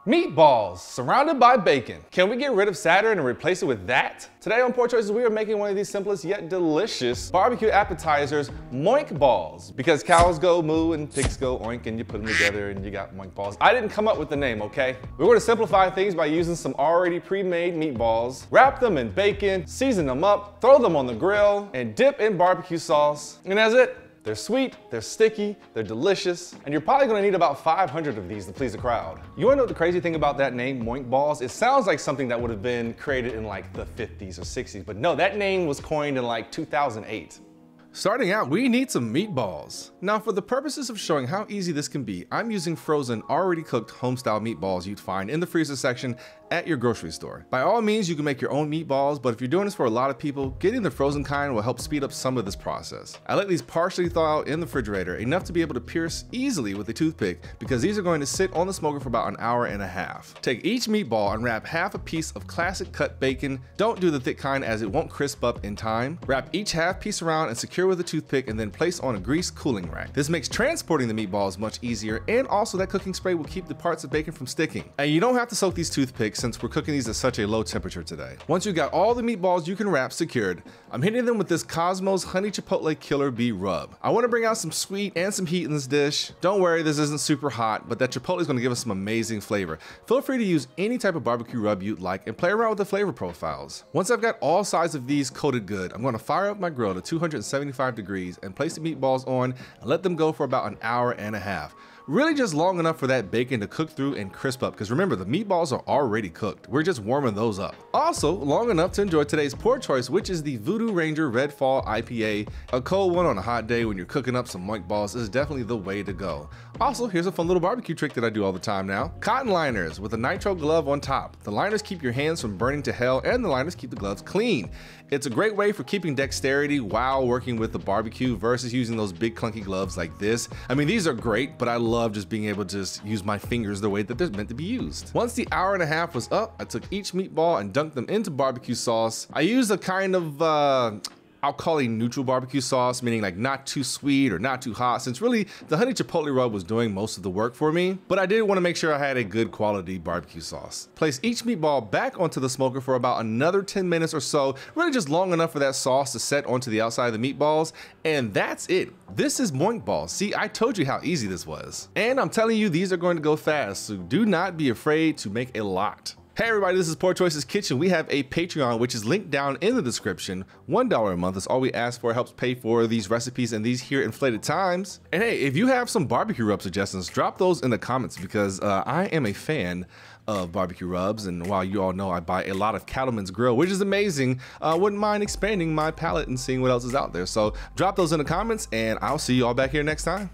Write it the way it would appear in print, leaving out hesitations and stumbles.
Meatballs, surrounded by bacon. Can we get rid of Saturn and replace it with that? Today on Poor Choices, we are making one of the simplest yet delicious barbecue appetizers, Moink balls. Because cows go moo and pigs go oink and you put them together and you got Moink balls. I didn't come up with the name, okay? We're going to simplify things by using some already pre-made meatballs, wrap them in bacon, season them up, throw them on the grill, and dip in barbecue sauce. And that's it. They're sweet, they're sticky, they're delicious, and you're probably gonna need about 500 of these to please the crowd. You wanna know what the crazy thing about that name, Moink balls? It sounds like something that would have been created in like the 50s or 60s, but no, that name was coined in like 2008. Starting out, we need some meatballs. Now, for the purposes of showing how easy this can be, I'm using frozen, already cooked Homestyle meatballs you'd find in the freezer section at your grocery store. By all means, you can make your own meatballs, but if you're doing this for a lot of people, getting the frozen kind will help speed up some of this process. I let these partially thaw out in the refrigerator, enough to be able to pierce easily with a toothpick, because these are going to sit on the smoker for about an hour and a half. Take each meatball and wrap half a piece of classic cut bacon. Don't do the thick kind as it won't crisp up in time. Wrap each half piece around and secure with a toothpick and then place on a greased cooling rack. This makes transporting the meatballs much easier, and also that cooking spray will keep the parts of bacon from sticking. And you don't have to soak these toothpicks since we're cooking these at such a low temperature today. Once you got all the meatballs you can wrap secured, I'm hitting them with this Kosmos Honey Chipotle Killer Bee Rub. I want to bring out some sweet and some heat in this dish. Don't worry, this isn't super hot, but that Chipotle is going to give us some amazing flavor. Feel free to use any type of barbecue rub you'd like and play around with the flavor profiles. Once I've got all sides of these coated good, I'm going to fire up my grill to 275 degrees and place the meatballs on and let them go for about an hour and a half. Really just long enough for that bacon to cook through and crisp up, because remember, the meatballs are already cooked. We're just warming those up. Also, long enough to enjoy today's Poor Choice, which is the Voodoo Ranger Red Fall IPA. A cold one on a hot day when you're cooking up some Moink balls is definitely the way to go. Also, here's a fun little barbecue trick that I do all the time now. Cotton liners with a nitro glove on top. The liners keep your hands from burning to hell, and the liners keep the gloves clean. It's a great way for keeping dexterity while working with the barbecue versus using those big clunky gloves like this. I mean, these are great, but I love just being able to just use my fingers the way that they're meant to be used. Once the hour and a half was up, I took each meatball and dunked them into barbecue sauce. I used a kind of I'll call it neutral barbecue sauce, meaning like not too sweet or not too hot, since really the honey chipotle rub was doing most of the work for me, but I did want to make sure I had a good quality barbecue sauce. Place each meatball back onto the smoker for about another 10 minutes or so, really just long enough for that sauce to set onto the outside of the meatballs, and that's it. This is Moink balls. See, I told you how easy this was. And I'm telling you, these are going to go fast, so do not be afraid to make a lot. Hey everybody, this is Poor Choices Kitchen. We have a Patreon, which is linked down in the description. $1 a month is all we ask for. It helps pay for these recipes and these here inflated times. And hey, if you have some barbecue rub suggestions, drop those in the comments, because I am a fan of barbecue rubs. And while you all know I buy a lot of Cattleman's Grill, which is amazing, I wouldn't mind expanding my palette and seeing what else is out there. So drop those in the comments, and I'll see you all back here next time.